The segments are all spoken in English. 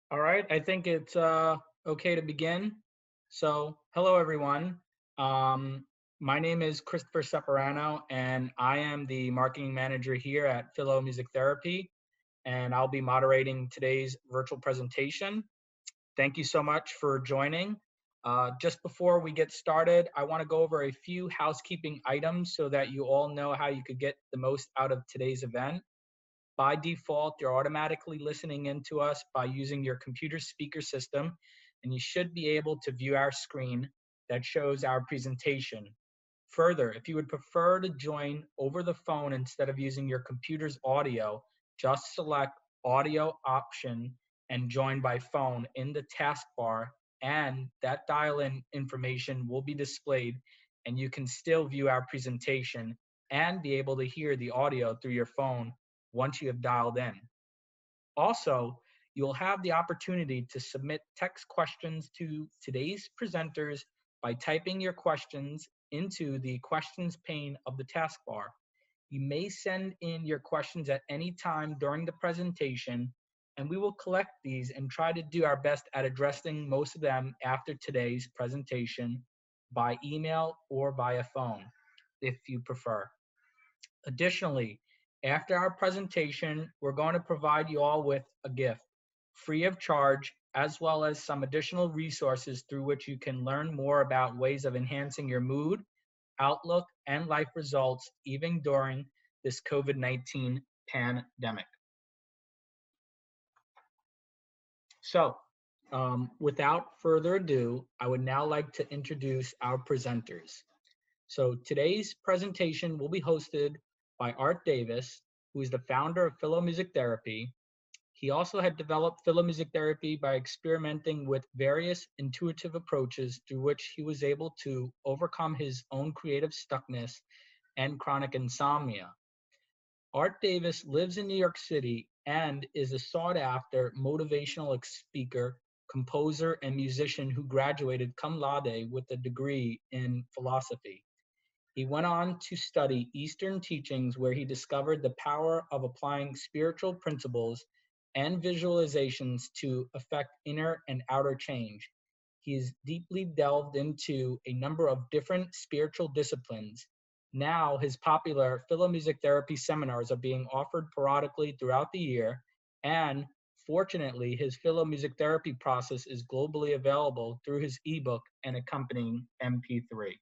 All right, I think it's okay to begin. So, hello everyone. Um, my name is Christopher Separano, and I am the marketing manager here at Philo Music Therapy, and I'll be moderating today's virtual presentation. Thank you so much for joining. Just before we get started, I want to go over a few housekeeping items so that you all know how you could get the most out of today's event. By default, you're automatically listening in to us by using your computer speaker system, and you should be able to view our screen that shows our presentation. Further, if you would prefer to join over the phone instead of using your computer's audio, just select audio option and join by phone in the taskbar, and that dial-in information will be displayed, and you can still view our presentation and be able to hear the audio through your phone once you have dialed in. Also, you'll have the opportunity to submit text questions to today's presenters by typing your questions into the questions pane of the taskbar. You may send in your questions at any time during the presentation, and we will collect these and try to do our best at addressing most of them after today's presentation by email or via phone, if you prefer. Additionally, after our presentation, we're going to provide you all with a gift free of charge, as well as some additional resources through which you can learn more about ways of enhancing your mood, outlook, and life results even during this COVID-19 pandemic. So, without further ado, I would now like to introduce our presenters. So today's presentation will be hosted by Art Davis, who is the founder of Philo Music Therapy. He also had developed Philo Music Therapy by experimenting with various intuitive approaches through which he was able to overcome his own creative stuckness and chronic insomnia. Art Davis lives in New York City and is a sought-after motivational speaker, composer, and musician who graduated cum laude with a degree in philosophy. He went on to study Eastern teachings, where he discovered the power of applying spiritual principles and visualizations to affect inner and outer change. He has deeply delved into a number of different spiritual disciplines. Now, his popular Philo Music Therapy seminars are being offered periodically throughout the year, and fortunately, his Philo Music Therapy process is globally available through his ebook and accompanying MP3.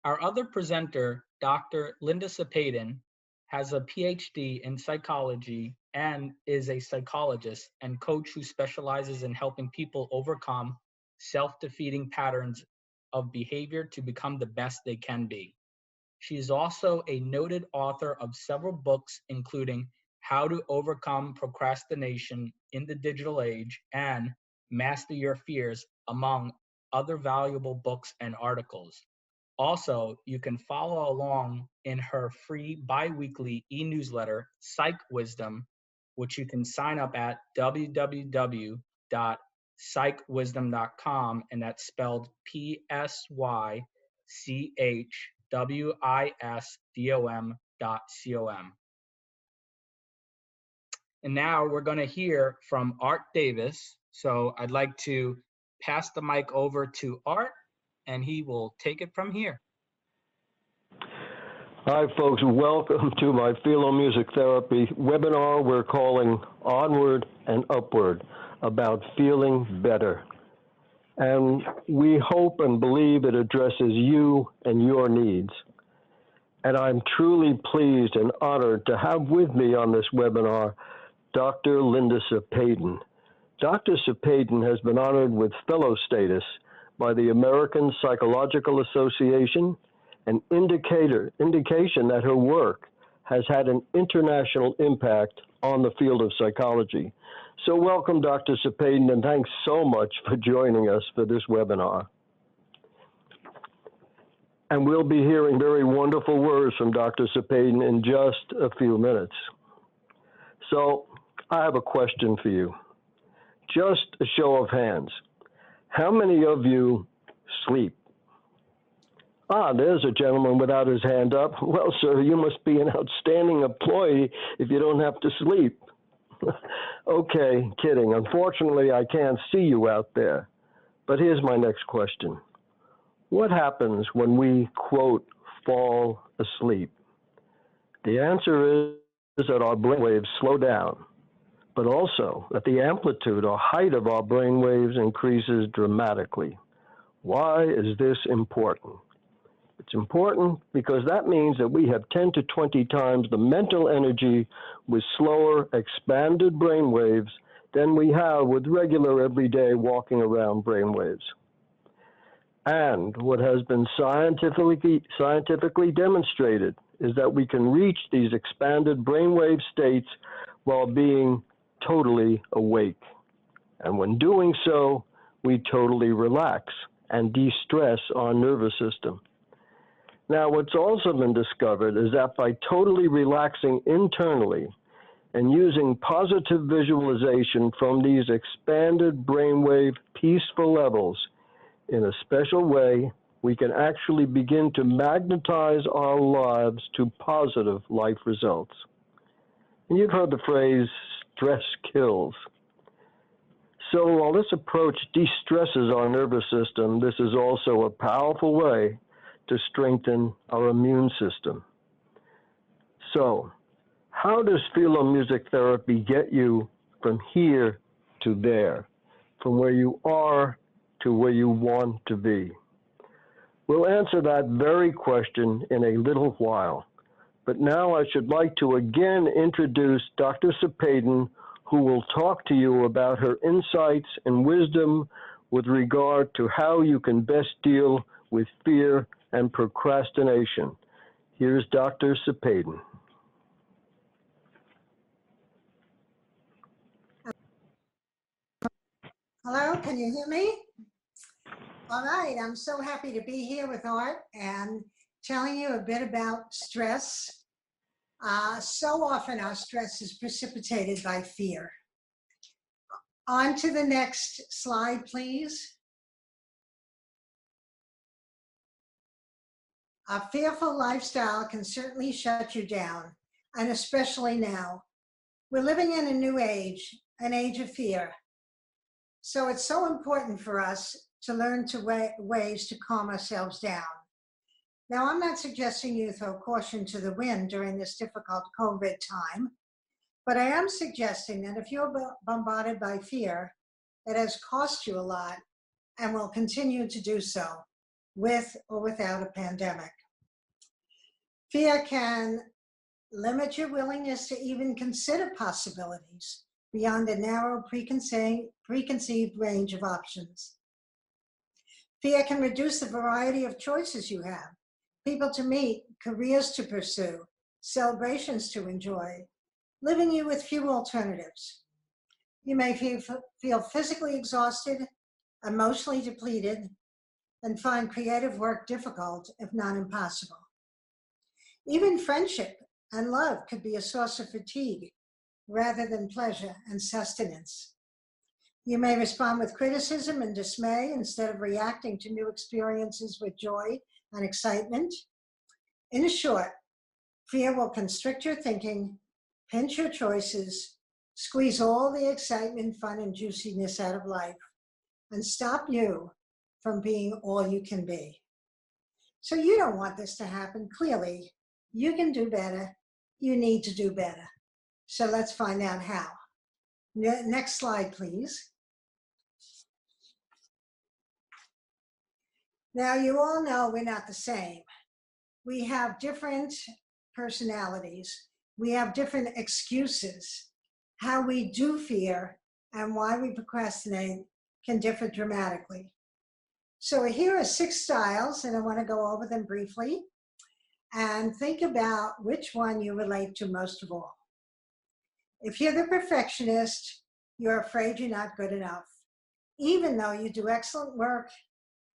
Our other presenter, Dr. Linda Sepayden, has a PhD in psychology and is a psychologist and coach who specializes in helping people overcome self-defeating patterns of behavior to become the best they can be. She is also a noted author of several books, including How to Overcome Procrastination in the Digital Age and Master Your Fears, among other valuable books and articles. Also, you can follow along in her free bi-weekly e-newsletter, Psych Wisdom, which you can sign up at www.psychwisdom.com, and that's spelled psychwisdom.com. And now we're going to hear from Art Davis. So I'd like to pass the mic over to Art, and he will take it from here. Hi, folks. Welcome to my Philo Music Therapy webinar we're calling Onward and Upward, about feeling better. And we hope and believe it addresses you and your needs. And I'm truly pleased and honored to have with me on this webinar Dr. Linda Sepayden. Dr. Sepayden has been honored with fellow status by the American Psychological Association, an indication that her work has had an international impact on the field of psychology. So welcome, Dr. Sepayden, and thanks so much for joining us for this webinar. And we'll be hearing very wonderful words from Dr. Sepayden in just a few minutes. So I have a question for you. Just a show of hands. How many of you sleep? Ah, there's a gentleman without his hand up. Well, sir, you must be an outstanding employee if you don't have to sleep. Okay, kidding. Unfortunately, I can't see you out there. But here's my next question. What happens when we, quote, fall asleep? The answer is that our brainwaves slow down, but also that the amplitude or height of our brainwaves increases dramatically. Why is this important? It's important because that means that we have 10 to 20 times the mental energy with slower, expanded brainwaves than we have with regular, everyday walking around brainwaves. And what has been scientifically demonstrated is that we can reach these expanded brainwave states while being totally awake. And when doing so, we totally relax and de-stress our nervous system. Now, what's also been discovered is that by totally relaxing internally and using positive visualization from these expanded brainwave peaceful levels in a special way, we can actually begin to magnetize our lives to positive life results. And you've heard the phrase, stress kills. So while this approach de-stresses our nervous system, this is also a powerful way to strengthen our immune system. So, how does Philo Music Therapy get you from here to there, from where you are to where you want to be? We'll answer that very question in a little while. But now I should like to again introduce Dr. Sepayden, who will talk to you about her insights and wisdom with regard to how you can best deal with fear and procrastination. Here's Dr. Sepayden. Hello, can you hear me? All right, I'm so happy to be here with Art and telling you a bit about stress. So often our stress is precipitated by fear. On to the next slide, please. A fearful lifestyle can certainly shut you down, and especially now. We're living in a new age, an age of fear. So it's so important for us to learn ways to calm ourselves down. Now, I'm not suggesting you throw caution to the wind during this difficult COVID time, but I am suggesting that if you're bombarded by fear, it has cost you a lot and will continue to do so, with or without a pandemic. Fear can limit your willingness to even consider possibilities beyond a narrow preconceived range of options. Fear can reduce the variety of choices you have, people to meet, careers to pursue, celebrations to enjoy, leaving you with few alternatives. You may feel physically exhausted, emotionally depleted, and find creative work difficult, if not impossible. Even friendship and love could be a source of fatigue rather than pleasure and sustenance. You may respond with criticism and dismay instead of reacting to new experiences with joy and excitement. In short, fear will constrict your thinking, pinch your choices, squeeze all the excitement, fun, and juiciness out of life, and stop you from being all you can be. So you don't want this to happen. Clearly, you can do better. You need to do better. So let's find out how. Next slide, please. Now, you all know we're not the same. We have different personalities. We have different excuses. How we do fear and why we procrastinate can differ dramatically. So here are 6 styles, and I want to go over them briefly and think about which one you relate to most of all. If you're the perfectionist, you're afraid you're not good enough, even though you do excellent work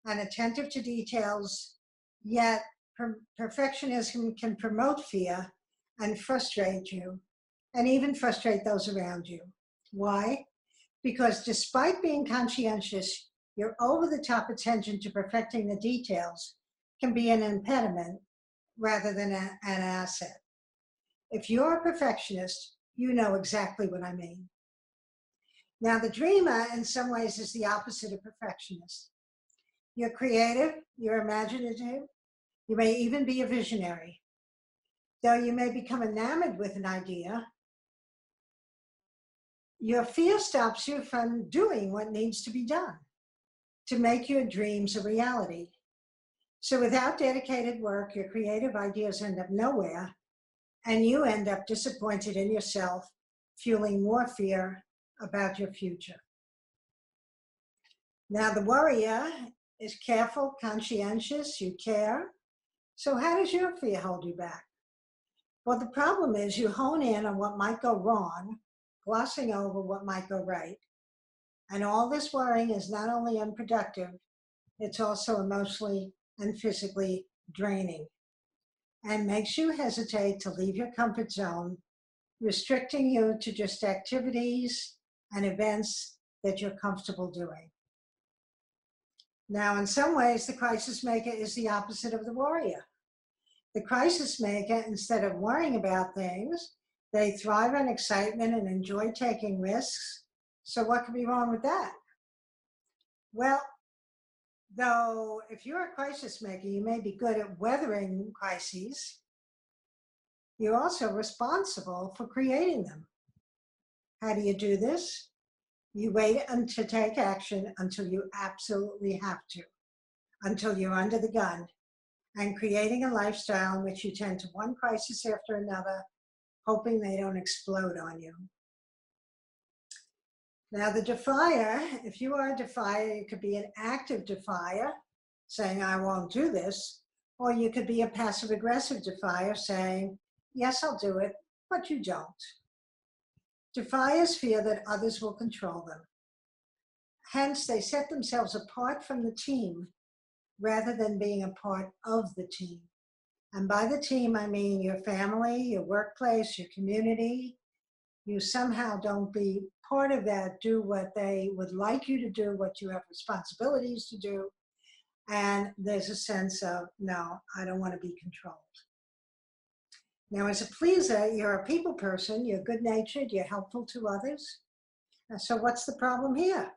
and attentive to details, yet perfectionism can promote fear and frustrate you, and even frustrate those around you. Why? Because despite being conscientious, your over-the-top attention to perfecting the details can be an impediment rather than an asset. If you're a perfectionist, You know exactly what I mean. Now, the dreamer, in some ways, is the opposite of perfectionist. You're creative, you're imaginative, you may even be a visionary. Though you may become enamored with an idea, your fear stops you from doing what needs to be done to make your dreams a reality. So without dedicated work, your creative ideas end up nowhere, and you end up disappointed in yourself, fueling more fear about your future. Now, the warrior is careful, conscientious, you care. So how does your fear hold you back? Well, the problem is you hone in on what might go wrong, glossing over what might go right. And all this worrying is not only unproductive, it's also emotionally and physically draining, and makes you hesitate to leave your comfort zone, restricting you to just activities and events that you're comfortable doing. Now, in some ways, the crisis maker is the opposite of the warrior. The crisis maker, instead of worrying about things, they thrive on excitement and enjoy taking risks. So what could be wrong with that? Well, though, if you're a crisis maker, you may be good at weathering crises. You're also responsible for creating them. How do you do this? You wait to take action until you absolutely have to, until you're under the gun, and creating a lifestyle in which you tend to one crisis after another, hoping they don't explode on you. Now, the defier, if you are a defier, you could be an active defier, saying, I won't do this, or you could be a passive-aggressive defier, saying, yes, I'll do it, but you don't. Defiers fear that others will control them. Hence, they set themselves apart from the team rather than being a part of the team. And by the team, I mean your family, your workplace, your community. You somehow don't be part of that, do what they would like you to do, what you have responsibilities to do. And there's a sense of, no, I don't want to be controlled. Now, as a pleaser, you're a people person, you're good-natured, you're helpful to others. So what's the problem here?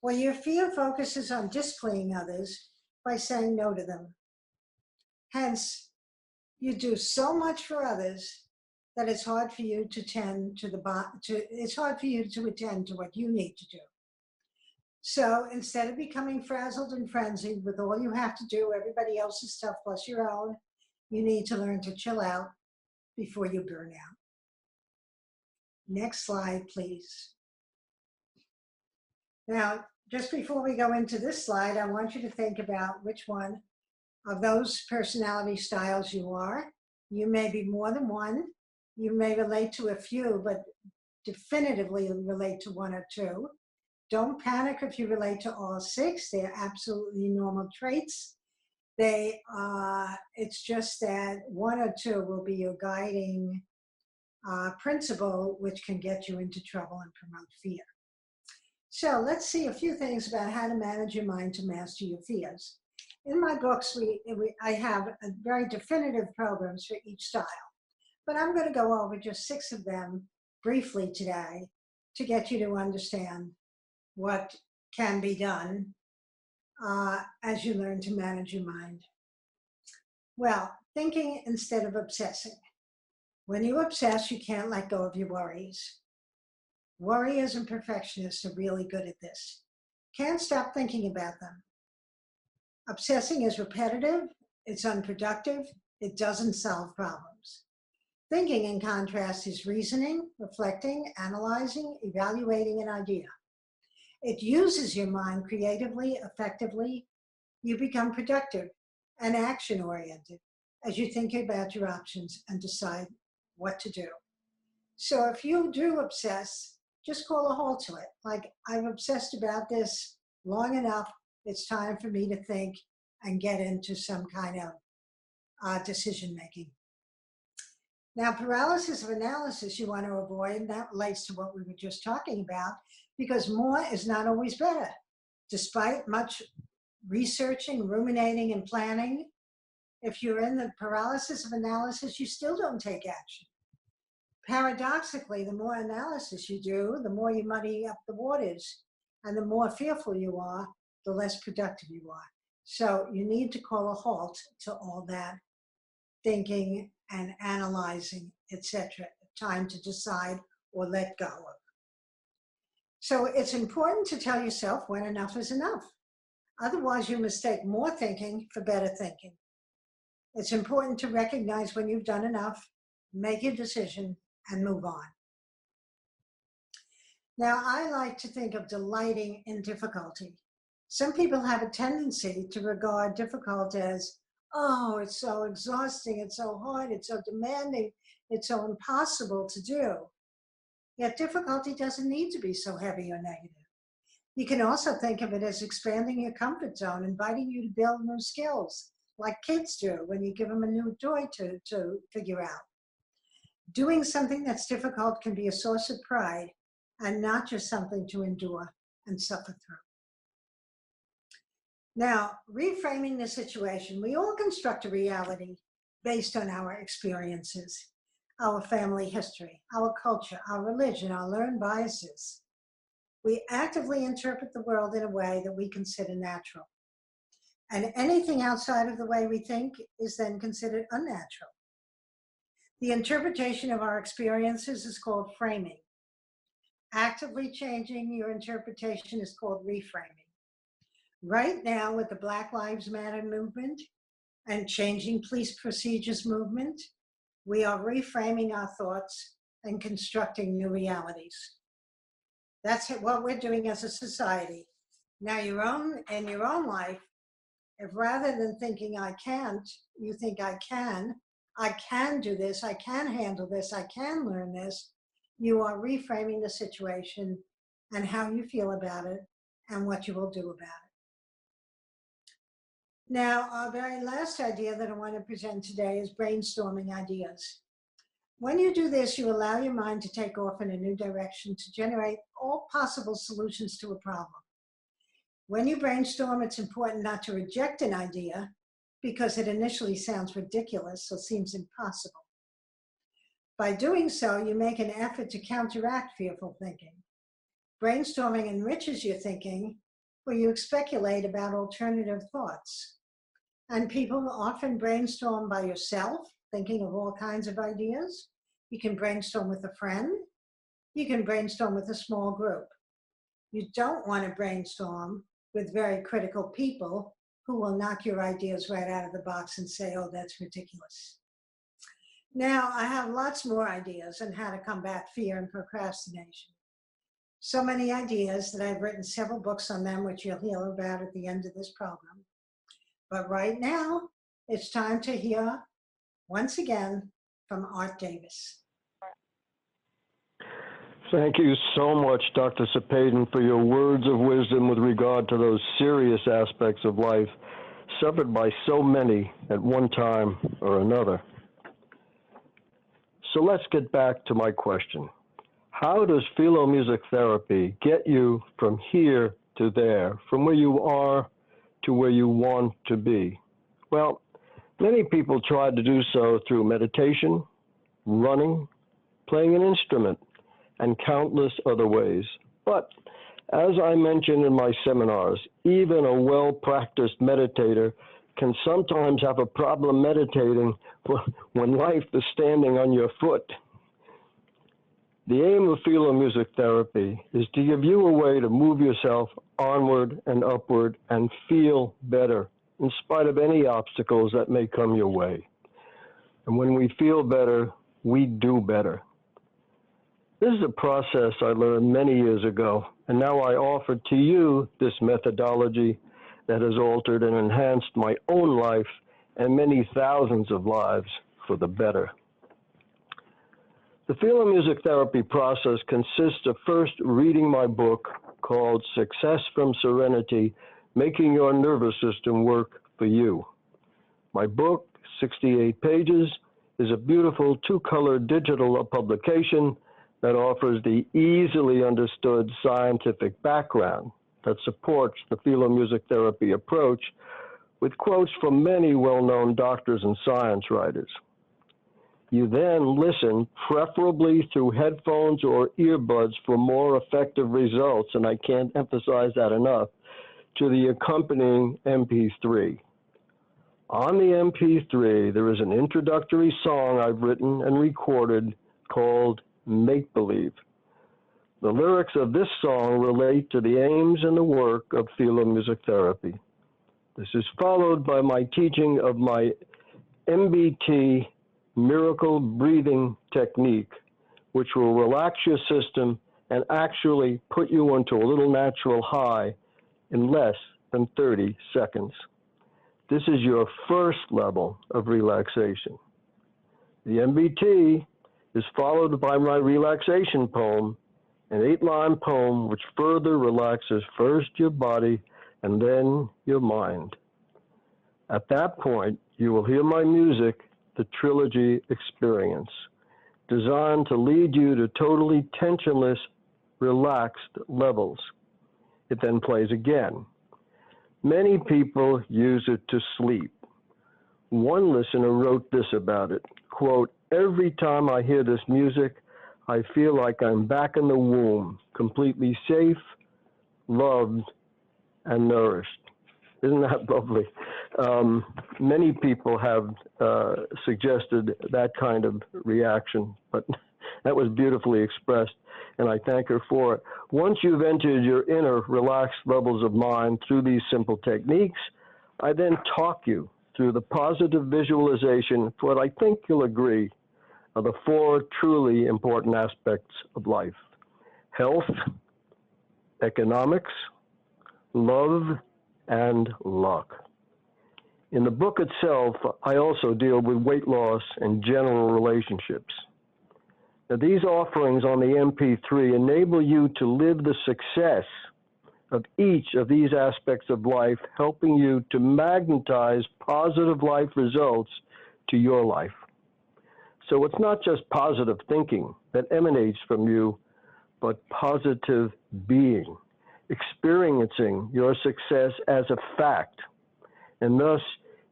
Well, your fear focuses on displeasing others by saying no to them. Hence, you do so much for others that it's hard for you to attend to what you need to do. So instead of becoming frazzled and frenzied with all you have to do, everybody else's stuff plus your own, you need to learn to chill out before you burn out. Next slide, please. Now, just before we go into this slide, I want you to think about which one of those personality styles you are. You may be more than one. You may relate to a few, but definitively relate to one or two. Don't panic if you relate to all six. They're absolutely normal traits. It's just that one or two will be your guiding principle, which can get you into trouble and promote fear. So let's see a few things about how to manage your mind to master your fears. In my books, I have a very definitive programs for each style, but I'm going to go over just 6 of them briefly today to get you to understand what can be done as you learn to manage your mind. Well, thinking instead of obsessing. When you obsess, you can't let go of your worries. Warriors and perfectionists are really good at this. Can't stop thinking about them. Obsessing is repetitive, it's unproductive, it doesn't solve problems. Thinking, in contrast, is reasoning, reflecting, analyzing, evaluating an idea. It uses your mind creatively, effectively. You become productive and action-oriented as you think about your options and decide what to do. So if you do obsess, just call a halt to it. Like, I've obsessed about this long enough, it's time for me to think and get into some kind of decision-making. Now, paralysis of analysis you want to avoid, and that relates to what we were just talking about, because more is not always better. Despite much researching, ruminating, and planning, if you're in the paralysis of analysis, you still don't take action. Paradoxically, the more analysis you do, the more you muddy up the waters, and the more fearful you are, the less productive you are. So you need to call a halt to all that thinking and analyzing, etc. Time to decide or let go of. So it's important to tell yourself when enough is enough. Otherwise, you mistake more thinking for better thinking. It's important to recognize when you've done enough, make your decision, and move on. Now, I like to think of delighting in difficulty. Some people have a tendency to regard difficult as, oh, it's so exhausting, it's so hard, it's so demanding, it's so impossible to do. Yet difficulty doesn't need to be so heavy or negative. You can also think of it as expanding your comfort zone, inviting you to build new skills, like kids do when you give them a new toy to figure out. Doing something that's difficult can be a source of pride and not just something to endure and suffer through. Now, reframing the situation, we all construct a reality based on our experiences, our family history, our culture, our religion, our learned biases. We actively interpret the world in a way that we consider natural. And anything outside of the way we think is then considered unnatural. The interpretation of our experiences is called framing. Actively changing your interpretation is called reframing. Right now, with the Black Lives Matter movement and changing police procedures movement, we are reframing our thoughts and constructing new realities. That's what we're doing as a society. Now, in your own life, if rather than thinking I can't, you think I can do this, I can handle this, I can learn this, you are reframing the situation and how you feel about it and what you will do about it. Now, our very last idea that I want to present today is brainstorming ideas. When you do this, you allow your mind to take off in a new direction to generate all possible solutions to a problem. When you brainstorm, it's important not to reject an idea because it initially sounds ridiculous or seems impossible. By doing so, you make an effort to counteract fearful thinking. Brainstorming enriches your thinking, where you speculate about alternative thoughts. And people often brainstorm by yourself, thinking of all kinds of ideas. You can brainstorm with a friend. You can brainstorm with a small group. You don't want to brainstorm with very critical people who will knock your ideas right out of the box and say, oh, that's ridiculous. Now, I have lots more ideas on how to combat fear and procrastination. So many ideas that I've written several books on them, which you'll hear about at the end of this program. But right now, it's time to hear, once again, from Art Davis. Thank you so much, Dr. Sepayden, for your words of wisdom with regard to those serious aspects of life suffered by so many at one time or another. So let's get back to my question. How does Philo Music Therapy get you from here to there, from where you are to where you want to be? Well, many people try to do so through meditation, running, playing an instrument, and countless other ways. But as I mentioned in my seminars, even a well-practiced meditator can sometimes have a problem meditating when life is standing on your foot. The aim of Philo Music Therapy is to give you a way to move yourself onward and upward and feel better in spite of any obstacles that may come your way. And when we feel better, we do better. This is a process I learned many years ago, and now I offer to you this methodology that has altered and enhanced my own life and many thousands of lives for the better. The Philo Music Therapy process consists of first reading my book called Success from Serenity, Making Your Nervous System Work for You. My book, 68 pages, is a beautiful two-color digital publication that offers the easily understood scientific background that supports the Philo Music Therapy approach with quotes from many well-known doctors and science writers. You then listen, preferably through headphones or earbuds for more effective results, and I can't emphasize that enough, to the accompanying MP3. On the MP3, there is an introductory song I've written and recorded called Make Believe. The lyrics of this song relate to the aims and the work of Philo Music Therapy. This is followed by my teaching of my MBT miracle breathing technique, which will relax your system and actually put you into a little natural high in less than 30 seconds. This is your first level of relaxation. The MBT is followed by my relaxation poem, an 8-line poem which further relaxes first your body and then your mind. At that point, you will hear my music, the Trilogy Experience, designed to lead you to totally tensionless, relaxed levels. It then plays again. Many people use it to sleep. One listener wrote this about it, quote, "Every time I hear this music, I feel like I'm back in the womb, completely safe, loved, and nourished." Isn't that lovely? Many people have suggested that kind of reaction, but that was beautifully expressed, and I thank her for it. Once you've entered your inner relaxed levels of mind through these simple techniques, I then talk you through the positive visualization for what I think you'll agree are the 4 truly important aspects of life: health, economics, love, and luck. In the book itself, I also deal with weight loss and general relationships. Now, these offerings on the MP3 enable you to live the success of each of these aspects of life, helping you to magnetize positive life results to your life. So it's not just positive thinking that emanates from you, but positive being, experiencing your success as a fact. And thus,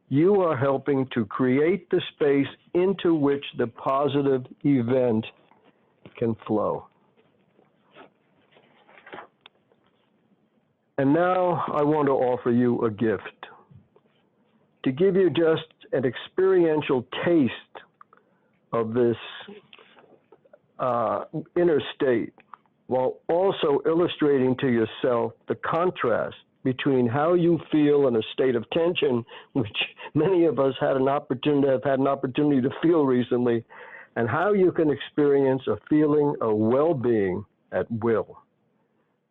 you are helping to create the space into which the positive event can flow. And now I want to offer you a gift to give you just an experiential taste of this inner state, while also illustrating to yourself the contrast between how you feel in a state of tension, which many of us have had an opportunity to feel recently, and how you can experience a feeling of well-being at will.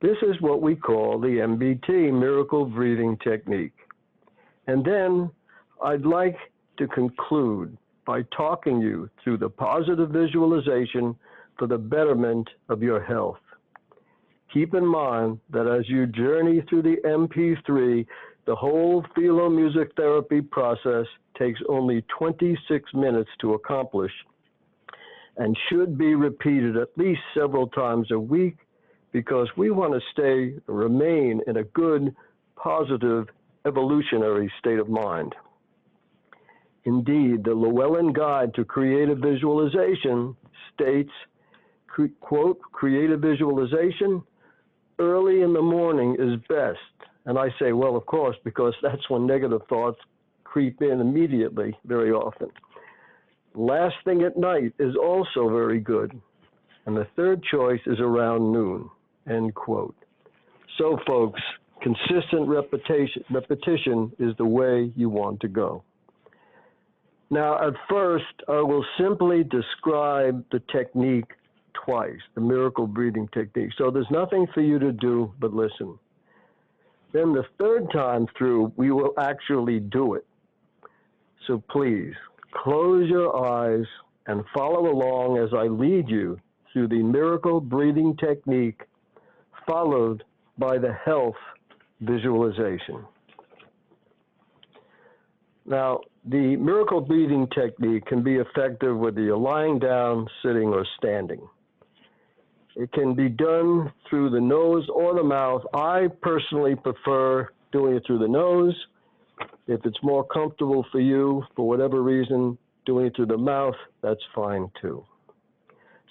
This is what we call the MBT, Miracle Breathing Technique. And then I'd like to conclude by talking you through the positive visualization for the betterment of your health. Keep in mind that as you journey through the MP3, the whole Philo Music Therapy process takes only 26 minutes to accomplish and should be repeated at least several times a week, because we want to remain in a good, positive, evolutionary state of mind. Indeed, the Llewellyn Guide to Creative Visualization states, quote, "Creative visualization, early in the morning is best." And I say, well, of course, because that's when negative thoughts creep in immediately, very often. Last thing at night is also very good. And the third choice is around noon, end quote. So folks, consistent repetition is the way you want to go. Now, at first, I will simply describe the technique twice, the miracle breathing technique. So there's nothing for you to do but listen. Then the third time through, we will actually do it. So please, close your eyes and follow along as I lead you through the miracle breathing technique, followed by the health visualization. Now, the miracle breathing technique can be effective whether you're lying down, sitting, or standing. It can be done through the nose or the mouth. I personally prefer doing it through the nose. If it's more comfortable for you, for whatever reason, doing it through the mouth, that's fine too.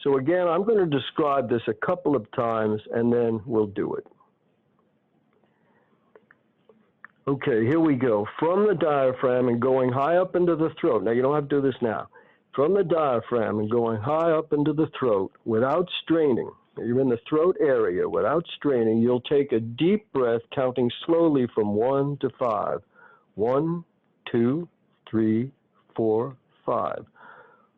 So again, I'm going to describe this a couple of times and then we'll do it. Okay, here we go. From the diaphragm and going high up into the throat. Now, you don't have to do this now. From the diaphragm and going high up into the throat without straining. You're in the throat area without straining. You'll take a deep breath, counting slowly from 1 to 5. 1, 2, 3, 4, 5.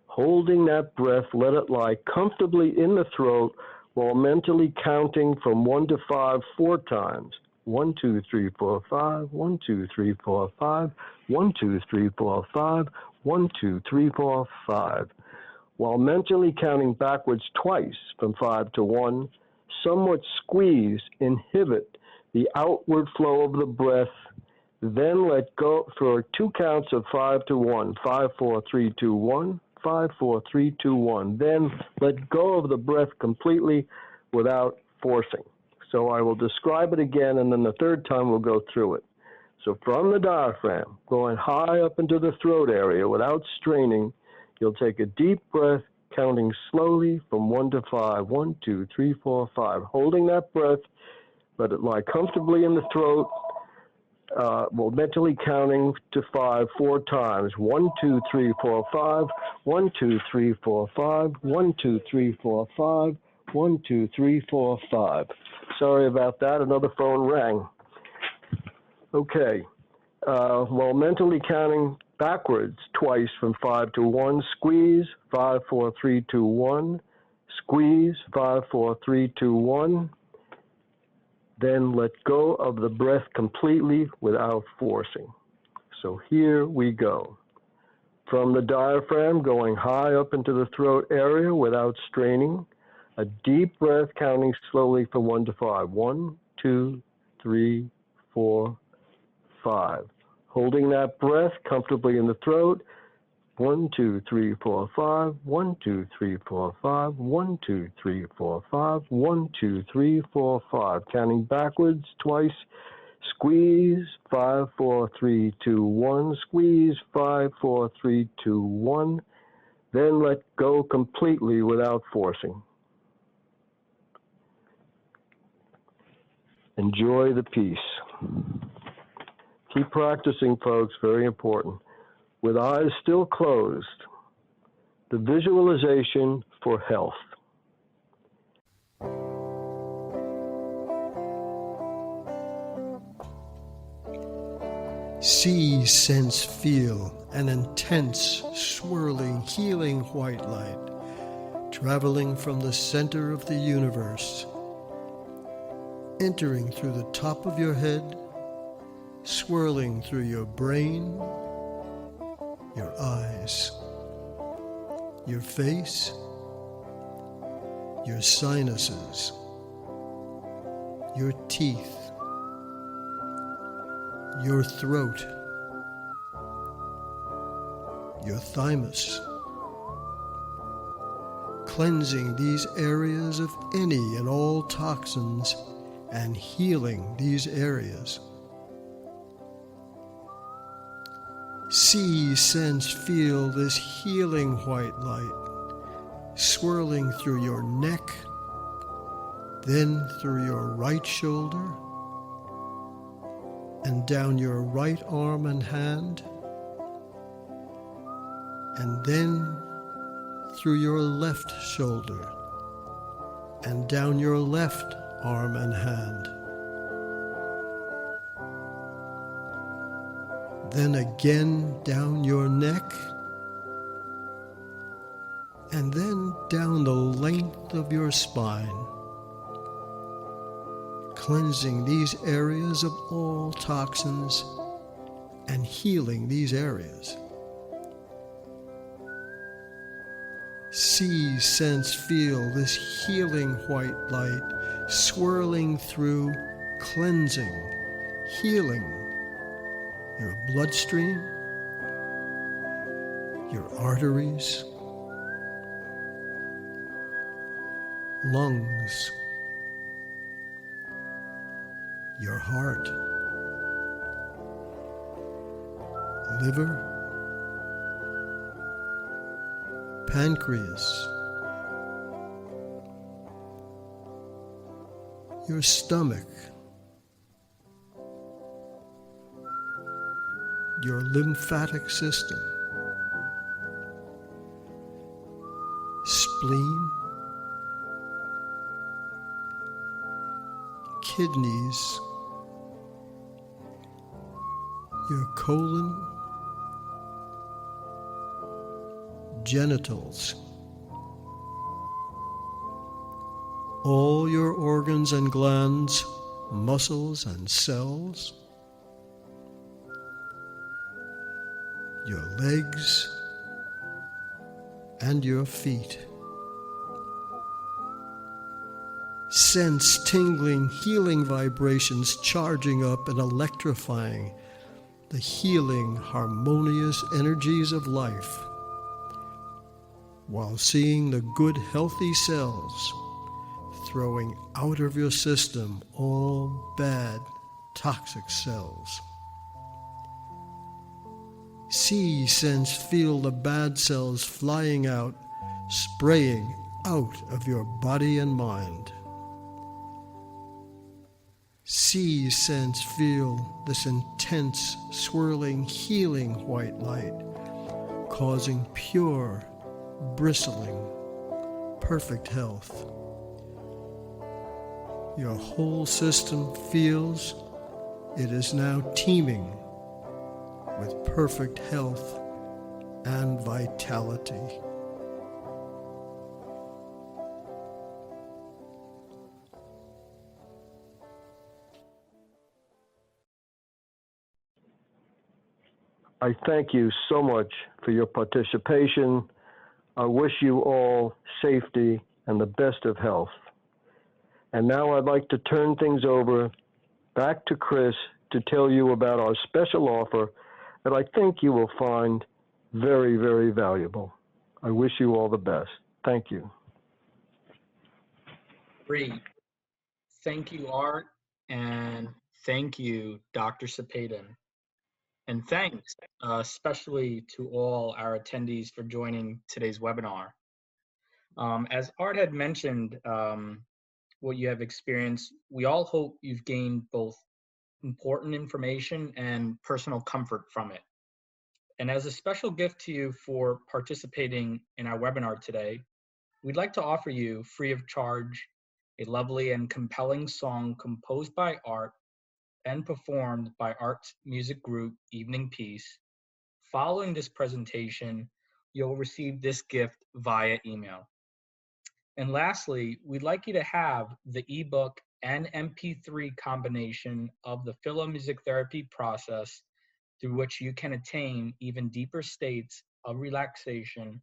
Holding that breath, let it lie comfortably in the throat while mentally counting from 1 to 5 4 times. 1, 2, 3, 4, 5. 1, 2, 3, 4, 5. 1, 2, 3, 4, 5. 1, 2, 3, 4, 5. While mentally counting backwards twice from 5 to 1, somewhat squeeze, inhibit the outward flow of the breath, then let go for 2 counts of 5 to 1. 5, 4, 3, 2, 1. 5, 4, 3, 2, 1. Then let go of the breath completely without forcing. So I will describe it again, and then the third time we'll go through it. So from the diaphragm, going high up into the throat area without straining, you'll take a deep breath, counting slowly from 1 to 5. 1, 2, 3, 4, 5. Holding that breath, let it lie comfortably in the throat. Well, mentally counting to 5 4 times. 1, 2, 3, 4, 5. 1, 2, 3, 4, 5. 1, 2, 3, 4, 5. 1, 2, 3, 4, 5. Sorry about that. Another phone rang. Okay. While mentally counting backwards twice from 5 to 1, squeeze. 5, 4, 3, 2, 1. Squeeze. 5, 4, 3, 2, 1. Then let go of the breath completely without forcing. So here we go. From the diaphragm, going high up into the throat area without straining, a deep breath counting slowly from 1 to 5. 1, 2, 3, 4, 5. Holding that breath comfortably in the throat. 1, 2, 3, 4, 5. 1, 2, 3, 4, 5. 1, 2, 3, 4, 5. 1, 2, 3, 4, 5. Counting backwards twice. Squeeze. 5, 4, 3, 2, 1. Squeeze. 5, 4, 3, 2, 1. Then let go completely without forcing. Enjoy the peace. Keep practicing, folks, very important. With eyes still closed, the visualization for health. See, sense, feel an intense, swirling, healing white light traveling from the center of the universe, entering through the top of your head, swirling through your brain, your eyes, your face, your sinuses, your teeth, your throat, your thymus, cleansing these areas of any and all toxins and healing these areas. See, sense, feel this healing white light swirling through your neck, then through your right shoulder, and down your right arm and hand, and then through your left shoulder, and down your left arm and hand. Then again down your neck, and then down the length of your spine, cleansing these areas of all toxins and healing these areas. See, sense, feel this healing white light swirling through, cleansing, healing your bloodstream, your arteries, lungs, your heart, liver, pancreas, your stomach, your lymphatic system, spleen, kidneys, your colon, genitals, all your organs and glands, muscles and cells, your legs and your feet. Sense tingling, healing vibrations charging up and electrifying the healing, harmonious energies of life, while seeing the good, healthy cells throwing out of your system all bad, toxic cells. See, sense, feel the bad cells flying out, spraying out of your body and mind. See, sense, feel this intense, swirling, healing white light, causing pure, bristling, perfect health. Your whole system feels it is now teeming with perfect health and vitality. I thank you so much for your participation. I wish you all safety and the best of health. And now I'd like to turn things over back to Chris to tell you about our special offer that I think you will find very, very valuable. I wish you all the best. Thank you. Great. Thank you, Art, and thank you, Dr. Sepayden. And thanks especially to all our attendees for joining today's webinar. As Art had mentioned, what you have experienced, we all hope you've gained both important information and personal comfort from it. And as a special gift to you for participating in our webinar today, we'd like to offer you, free of charge, a lovely and compelling song composed by Art and performed by Art's music group, Evening Peace. Following this presentation, you'll receive this gift via email. And lastly, we'd like you to have the ebook and MP3 combination of the Philo Music Therapy process, through which you can attain even deeper states of relaxation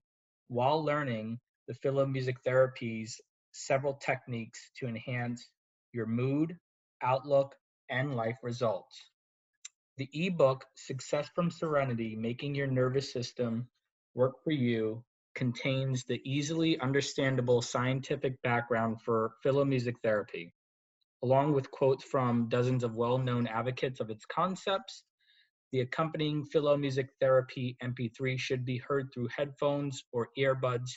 while learning the Philo Music Therapy's several techniques to enhance your mood, outlook, and life results. The ebook, Success from Serenity, Making Your Nervous System Work for You, contains the easily understandable scientific background for Philo Music Therapy, along with quotes from dozens of well-known advocates of its concepts. The accompanying Philo Music Therapy MP3 should be heard through headphones or earbuds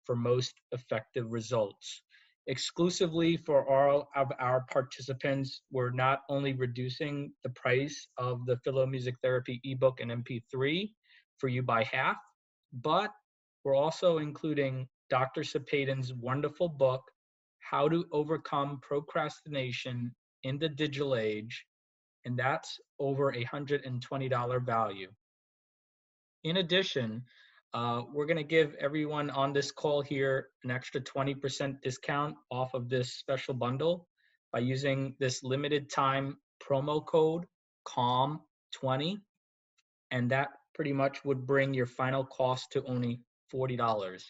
for most effective results. Exclusively for all of our participants, we're not only reducing the price of the Philo Music Therapy ebook and MP3 for you by half, but we're also including Dr. Sepayden's wonderful book, How to Overcome Procrastination in the Digital Age, and that's over $120 value. In addition, we're going to give everyone on this call here an extra 20% discount off of this special bundle by using this limited time promo code CALM20, and that pretty much would bring your final cost to only $40.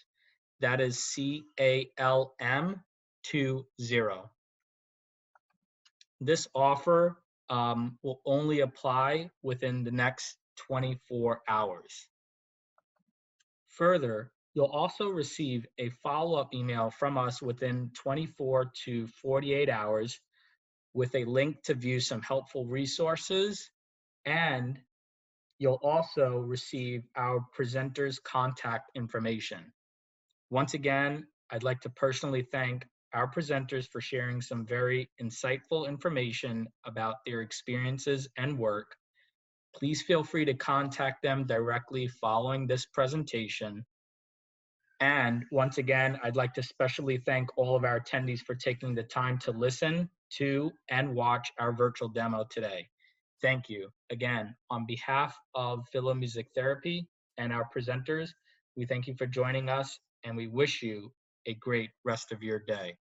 That is CALM20. This offer will only apply within the next 24 hours. Further, you'll also receive a follow-up email from us within 24 to 48 hours with a link to view some helpful resources, and you'll also receive our presenter's contact information. Once again, I'd like to personally thank our presenters for sharing some very insightful information about their experiences and work. Please feel free to contact them directly following this presentation. And once again, I'd like to specially thank all of our attendees for taking the time to listen to and watch our virtual demo today. Thank you. Again, on behalf of Philo Music Therapy and our presenters, we thank you for joining us and we wish you a great rest of your day.